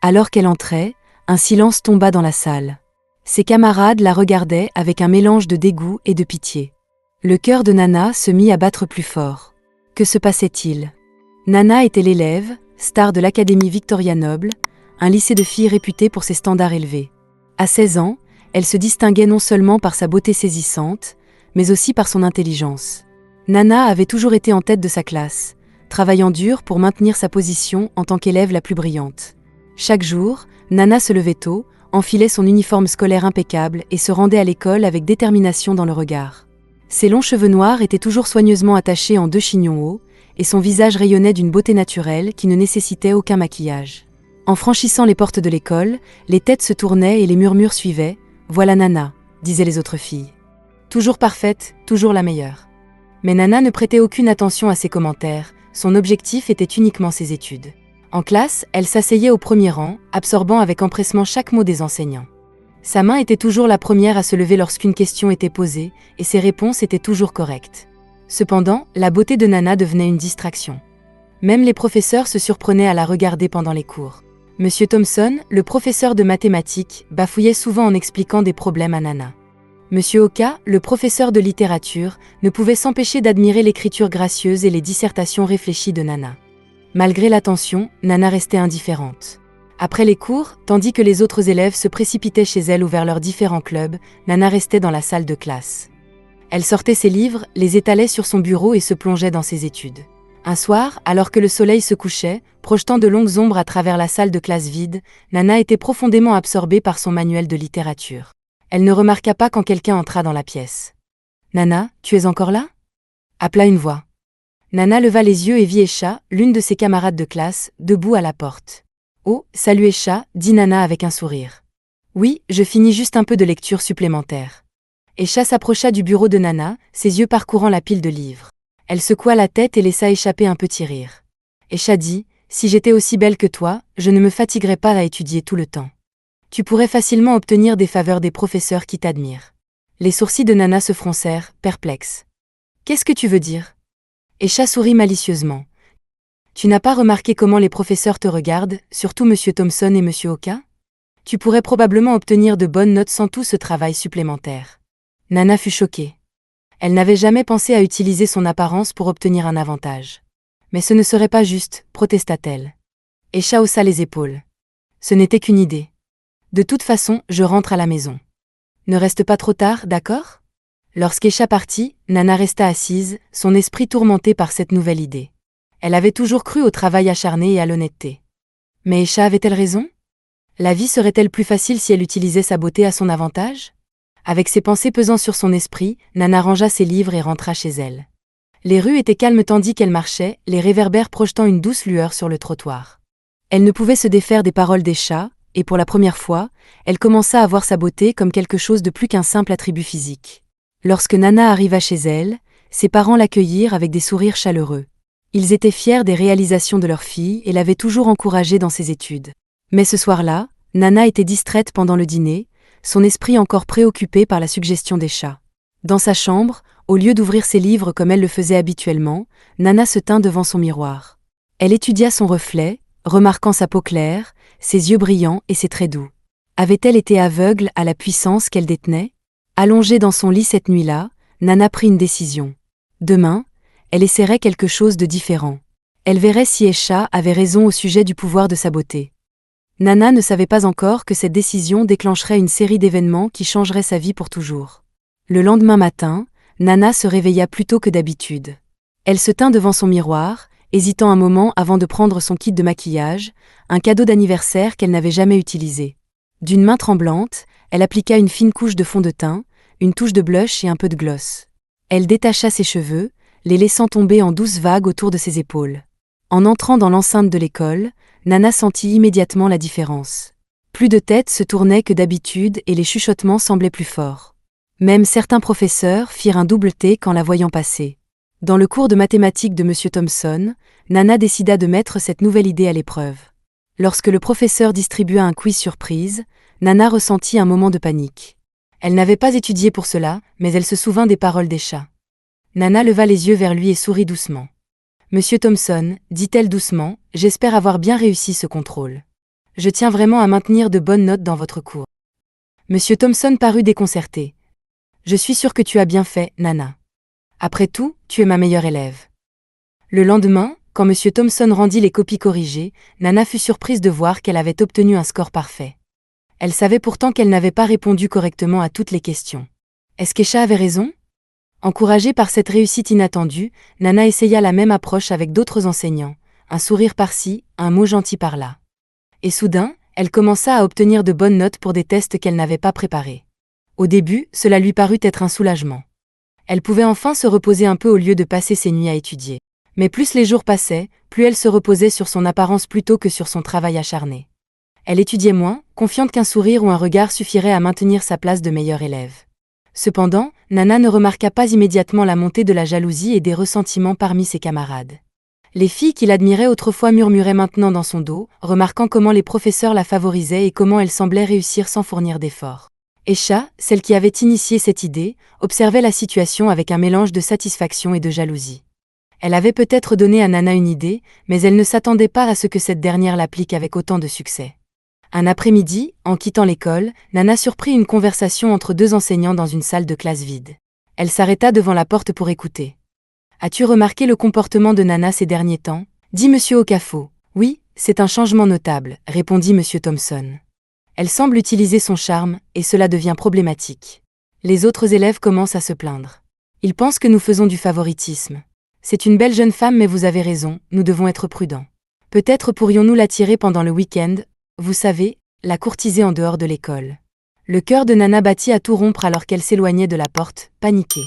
Alors qu'elle entrait, un silence tomba dans la salle. Ses camarades la regardaient avec un mélange de dégoût et de pitié. Le cœur de Nana se mit à battre plus fort. Que se passait-il? Nana était l'élève, star de l'Académie Victoria Noble, un lycée de filles réputé pour ses standards élevés. À 16 ans, elle se distinguait non seulement par sa beauté saisissante, mais aussi par son intelligence. Nana avait toujours été en tête de sa classe, travaillant dur pour maintenir sa position en tant qu'élève la plus brillante. Chaque jour, Nana se levait tôt, enfilait son uniforme scolaire impeccable et se rendait à l'école avec détermination dans le regard. Ses longs cheveux noirs étaient toujours soigneusement attachés en 2 chignons hauts, et son visage rayonnait d'une beauté naturelle qui ne nécessitait aucun maquillage. En franchissant les portes de l'école, les têtes se tournaient et les murmures suivaient. « Voilà Nana », disaient les autres filles. Toujours parfaite, toujours la meilleure. Mais Nana ne prêtait aucune attention à ces commentaires, son objectif était uniquement ses études. En classe, elle s'asseyait au premier rang, absorbant avec empressement chaque mot des enseignants. Sa main était toujours la première à se lever lorsqu'une question était posée, et ses réponses étaient toujours correctes. Cependant, la beauté de Nana devenait une distraction. Même les professeurs se surprenaient à la regarder pendant les cours. Monsieur Thompson, le professeur de mathématiques, bafouillait souvent en expliquant des problèmes à Nana. Monsieur Oka, le professeur de littérature, ne pouvait s'empêcher d'admirer l'écriture gracieuse et les dissertations réfléchies de Nana. Malgré l'attention, Nana restait indifférente. Après les cours, tandis que les autres élèves se précipitaient chez elle ou vers leurs différents clubs, Nana restait dans la salle de classe. Elle sortait ses livres, les étalait sur son bureau et se plongeait dans ses études. Un soir, alors que le soleil se couchait, projetant de longues ombres à travers la salle de classe vide, Nana était profondément absorbée par son manuel de littérature. Elle ne remarqua pas quand quelqu'un entra dans la pièce. « Nana, tu es encore là ?» appela une voix. Nana leva les yeux et vit Esha, l'une de ses camarades de classe, debout à la porte. « Oh, salut Esha » dit Nana avec un sourire. « Oui, je finis juste un peu de lecture supplémentaire. » Esha s'approcha du bureau de Nana, ses yeux parcourant la pile de livres. Elle secoua la tête et laissa échapper un petit rire. Esha dit « Si j'étais aussi belle que toi, je ne me fatiguerais pas à étudier tout le temps. Tu pourrais facilement obtenir des faveurs des professeurs qui t'admirent. » Les sourcils de Nana se froncèrent, perplexes. « Qu'est-ce que tu veux dire ?» Esha sourit malicieusement. « Tu n'as pas remarqué comment les professeurs te regardent, surtout Monsieur Thompson et Monsieur Oka? Tu pourrais probablement obtenir de bonnes notes sans tout ce travail supplémentaire. » Nana fut choquée. Elle n'avait jamais pensé à utiliser son apparence pour obtenir un avantage. « Mais ce ne serait pas juste, » protesta-t-elle. Esha haussa les épaules. « Ce n'était qu'une idée. De toute façon, je rentre à la maison. Ne reste pas trop tard, d'accord ?» Lorsqu'Esha partit, Nana resta assise, son esprit tourmenté par cette nouvelle idée. Elle avait toujours cru au travail acharné et à l'honnêteté. Mais Esha avait-elle raison? La vie serait-elle plus facile si elle utilisait sa beauté à son avantage? Avec ses pensées pesant sur son esprit, Nana rangea ses livres et rentra chez elle. Les rues étaient calmes tandis qu'elle marchait, les réverbères projetant une douce lueur sur le trottoir. Elle ne pouvait se défaire des paroles d'Esha, et pour la première fois, elle commença à voir sa beauté comme quelque chose de plus qu'un simple attribut physique. Lorsque Nana arriva chez elle, ses parents l'accueillirent avec des sourires chaleureux. Ils étaient fiers des réalisations de leur fille et l'avaient toujours encouragée dans ses études. Mais ce soir-là, Nana était distraite pendant le dîner, son esprit encore préoccupé par la suggestion d'Esha. Dans sa chambre, au lieu d'ouvrir ses livres comme elle le faisait habituellement, Nana se tint devant son miroir. Elle étudia son reflet, remarquant sa peau claire, ses yeux brillants et ses traits doux. Avait-elle été aveugle à la puissance qu'elle détenait? Allongée dans son lit cette nuit-là, Nana prit une décision. Demain, elle essaierait quelque chose de différent. Elle verrait si Esha avait raison au sujet du pouvoir de sa beauté. Nana ne savait pas encore que cette décision déclencherait une série d'événements qui changeraient sa vie pour toujours. Le lendemain matin, Nana se réveilla plus tôt que d'habitude. Elle se tint devant son miroir, hésitant un moment avant de prendre son kit de maquillage, un cadeau d'anniversaire qu'elle n'avait jamais utilisé. D'une main tremblante, elle appliqua une fine couche de fond de teint, une touche de blush et un peu de gloss. Elle détacha ses cheveux, les laissant tomber en douces vagues autour de ses épaules. En entrant dans l'enceinte de l'école, Nana sentit immédiatement la différence. Plus de têtes se tournaient que d'habitude et les chuchotements semblaient plus forts. Même certains professeurs firent un double T quand la voyant passer. Dans le cours de mathématiques de Monsieur Thompson, Nana décida de mettre cette nouvelle idée à l'épreuve. Lorsque le professeur distribua un quiz surprise, Nana ressentit un moment de panique. Elle n'avait pas étudié pour cela, mais elle se souvint des paroles d'Esha. Nana leva les yeux vers lui et sourit doucement. « Monsieur Thompson, dit-elle doucement, j'espère avoir bien réussi ce contrôle. Je tiens vraiment à maintenir de bonnes notes dans votre cours. Monsieur Thompson parut déconcerté. Je suis sûr que tu as bien fait, Nana. Après tout, tu es ma meilleure élève. Le lendemain, quand Monsieur Thompson rendit les copies corrigées, Nana fut surprise de voir qu'elle avait obtenu un score parfait. Elle savait pourtant qu'elle n'avait pas répondu correctement à toutes les questions. Est-ce qu'Esha avait raison? Encouragée par cette réussite inattendue, Nana essaya la même approche avec d'autres enseignants, un sourire par-ci, un mot gentil par-là. Et soudain, elle commença à obtenir de bonnes notes pour des tests qu'elle n'avait pas préparés. Au début, cela lui parut être un soulagement. Elle pouvait enfin se reposer un peu au lieu de passer ses nuits à étudier. Mais plus les jours passaient, plus elle se reposait sur son apparence plutôt que sur son travail acharné. Elle étudiait moins, confiante qu'un sourire ou un regard suffirait à maintenir sa place de meilleure élève. Cependant, Nana ne remarqua pas immédiatement la montée de la jalousie et des ressentiments parmi ses camarades. Les filles qui l'admiraient autrefois murmuraient maintenant dans son dos, remarquant comment les professeurs la favorisaient et comment elle semblait réussir sans fournir d'efforts. Esha, celle qui avait initié cette idée, observait la situation avec un mélange de satisfaction et de jalousie. Elle avait peut-être donné à Nana une idée, mais elle ne s'attendait pas à ce que cette dernière l'applique avec autant de succès. Un après-midi, en quittant l'école, Nana surprit une conversation entre deux enseignants dans une salle de classe vide. Elle s'arrêta devant la porte pour écouter. « As-tu remarqué le comportement de Nana ces derniers temps » dit Monsieur Okafor. « Oui, c'est un changement notable » répondit Monsieur Thompson. « Elle semble utiliser son charme, et cela devient problématique. Les autres élèves commencent à se plaindre. Ils pensent que nous faisons du favoritisme. C'est une belle jeune femme mais vous avez raison, nous devons être prudents. Peut-être pourrions-nous l'attirer pendant le week-end, vous savez, la courtiser en dehors de l'école. » Le cœur de Nana battit à tout rompre alors qu'elle s'éloignait de la porte, paniquée.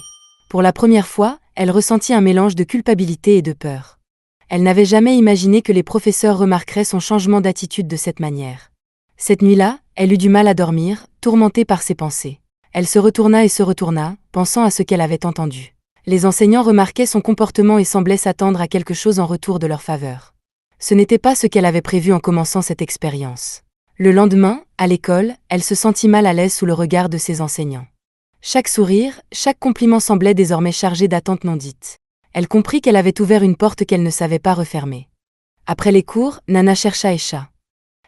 Pour la première fois, elle ressentit un mélange de culpabilité et de peur. Elle n'avait jamais imaginé que les professeurs remarqueraient son changement d'attitude de cette manière. Cette nuit-là, elle eut du mal à dormir, tourmentée par ses pensées. Elle se retourna et se retourna, pensant à ce qu'elle avait entendu. Les enseignants remarquaient son comportement et semblaient s'attendre à quelque chose en retour de leur faveur. Ce n'était pas ce qu'elle avait prévu en commençant cette expérience. Le lendemain, à l'école, elle se sentit mal à l'aise sous le regard de ses enseignants. Chaque sourire, chaque compliment semblait désormais chargé d'attentes non dites. Elle comprit qu'elle avait ouvert une porte qu'elle ne savait pas refermer. Après les cours, Nana chercha Esha.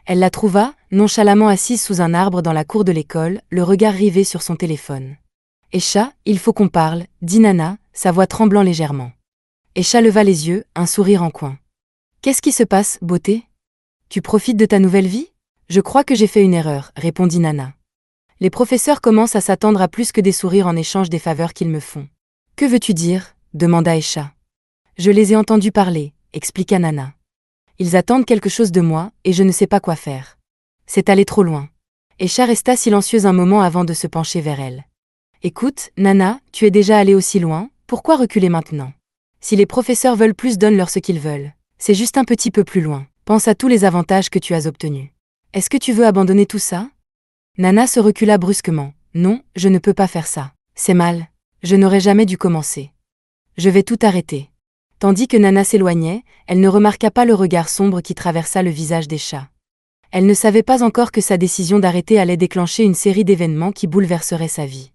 Elle la trouva, nonchalamment assise sous un arbre dans la cour de l'école, le regard rivé sur son téléphone. « Esha, il faut qu'on parle » dit Nana, sa voix tremblant légèrement. Esha leva les yeux, un sourire en coin. « Qu'est-ce qui se passe, beauté? Tu profites de ta nouvelle vie? Je crois que j'ai fait une erreur, répondit Nana. Les professeurs commencent à s'attendre à plus que des sourires en échange des faveurs qu'ils me font. Que veux-tu dire? Demanda Esha. Je les ai entendus parler, expliqua Nana. Ils attendent quelque chose de moi, et je ne sais pas quoi faire. C'est allé trop loin. Esha resta silencieuse un moment avant de se pencher vers elle. Écoute, Nana, tu es déjà allée aussi loin, pourquoi reculer maintenant? Si les professeurs veulent plus, donne-leur ce qu'ils veulent. C'est juste un petit peu plus loin. Pense à tous les avantages que tu as obtenus. Est-ce que tu veux abandonner tout ça? Nana se recula brusquement. Non, je ne peux pas faire ça. C'est mal. Je n'aurais jamais dû commencer. Je vais tout arrêter. Tandis que Nana s'éloignait, elle ne remarqua pas le regard sombre qui traversa le visage d'Esha. Elle ne savait pas encore que sa décision d'arrêter allait déclencher une série d'événements qui bouleverseraient sa vie.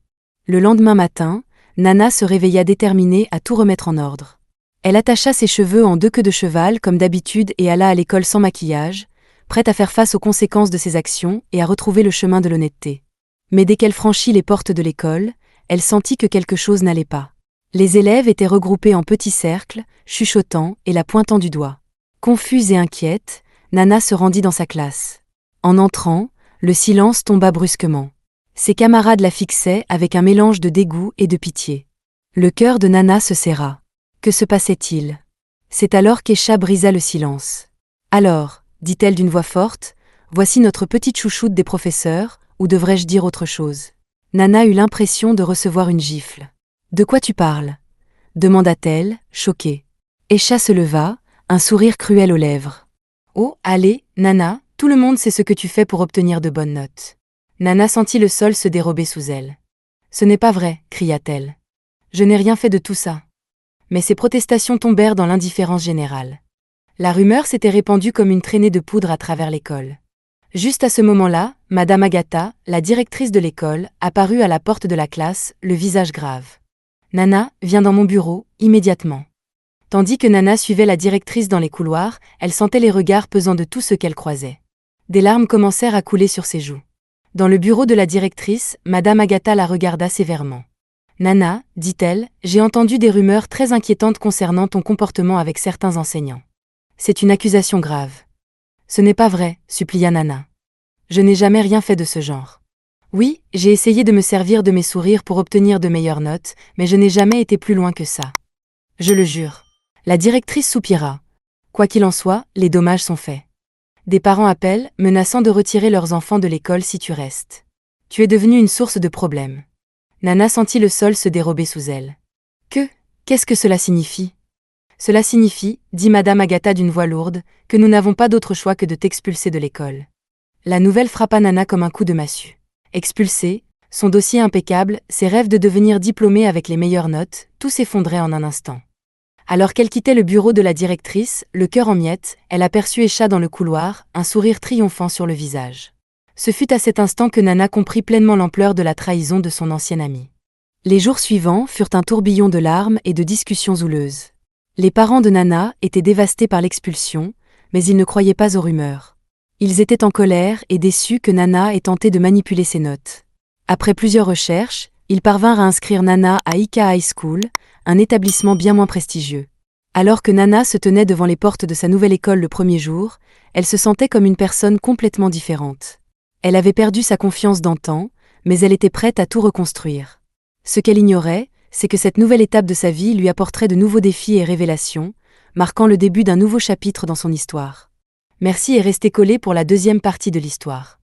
Le lendemain matin, Nana se réveilla déterminée à tout remettre en ordre. Elle attacha ses cheveux en deux queues de cheval comme d'habitude et alla à l'école sans maquillage, prête à faire face aux conséquences de ses actions et à retrouver le chemin de l'honnêteté. Mais dès qu'elle franchit les portes de l'école, elle sentit que quelque chose n'allait pas. Les élèves étaient regroupés en petits cercles, chuchotant et la pointant du doigt. Confuse et inquiète, Nana se rendit dans sa classe. En entrant, le silence tomba brusquement. Ses camarades la fixaient avec un mélange de dégoût et de pitié. Le cœur de Nana se serra. Que se passait-il? C'est alors qu'Esha brisa le silence. « Alors, dit-elle d'une voix forte, voici notre petite chouchoute des professeurs, ou devrais-je dire autre chose? » Nana eut l'impression de recevoir une gifle. « De quoi tu parles ?» demanda-t-elle, choquée. Esha se leva, un sourire cruel aux lèvres. « Oh, allez, Nana, tout le monde sait ce que tu fais pour obtenir de bonnes notes. » Nana sentit le sol se dérober sous elle. « Ce n'est pas vrai, cria-t-elle. Je n'ai rien fait de tout ça. » Mais ses protestations tombèrent dans l'indifférence générale. La rumeur s'était répandue comme une traînée de poudre à travers l'école. Juste à ce moment-là, Madame Agatha, la directrice de l'école, apparut à la porte de la classe, le visage grave. « Nana, viens dans mon bureau, immédiatement. » Tandis que Nana suivait la directrice dans les couloirs, elle sentait les regards pesant de tous ceux qu'elle croisait. Des larmes commencèrent à couler sur ses joues. Dans le bureau de la directrice, Madame Agatha la regarda sévèrement. « Nana, dit-elle, j'ai entendu des rumeurs très inquiétantes concernant ton comportement avec certains enseignants. C'est une accusation grave. » « Ce n'est pas vrai, supplia Nana. Je n'ai jamais rien fait de ce genre. Oui, j'ai essayé de me servir de mes sourires pour obtenir de meilleures notes, mais je n'ai jamais été plus loin que ça. Je le jure. » La directrice soupira. Quoi qu'il en soit, les dommages sont faits. Des parents appellent, menaçant de retirer leurs enfants de l'école si tu restes. Tu es devenue une source de problèmes. Nana sentit le sol se dérober sous elle. Qu'est-ce que cela signifie ? Cela signifie, dit Madame Agatha d'une voix lourde, que nous n'avons pas d'autre choix que de t'expulser de l'école. La nouvelle frappa Nana comme un coup de massue. Expulsée, son dossier impeccable, ses rêves de devenir diplômée avec les meilleures notes, tout s'effondrait en un instant. Alors qu'elle quittait le bureau de la directrice, le cœur en miettes, elle aperçut Escha dans le couloir, un sourire triomphant sur le visage. Ce fut à cet instant que Nana comprit pleinement l'ampleur de la trahison de son ancienne amie. Les jours suivants furent un tourbillon de larmes et de discussions houleuses. Les parents de Nana étaient dévastés par l'expulsion, mais ils ne croyaient pas aux rumeurs. Ils étaient en colère et déçus que Nana ait tenté de manipuler ses notes. Après plusieurs recherches, ils parvinrent à inscrire Nana à Ika High School, un établissement bien moins prestigieux. Alors que Nana se tenait devant les portes de sa nouvelle école le premier jour, elle se sentait comme une personne complètement différente. Elle avait perdu sa confiance d'antan, mais elle était prête à tout reconstruire. Ce qu'elle ignorait, c'est que cette nouvelle étape de sa vie lui apporterait de nouveaux défis et révélations, marquant le début d'un nouveau chapitre dans son histoire. Merci et restez collés pour la deuxième partie de l'histoire.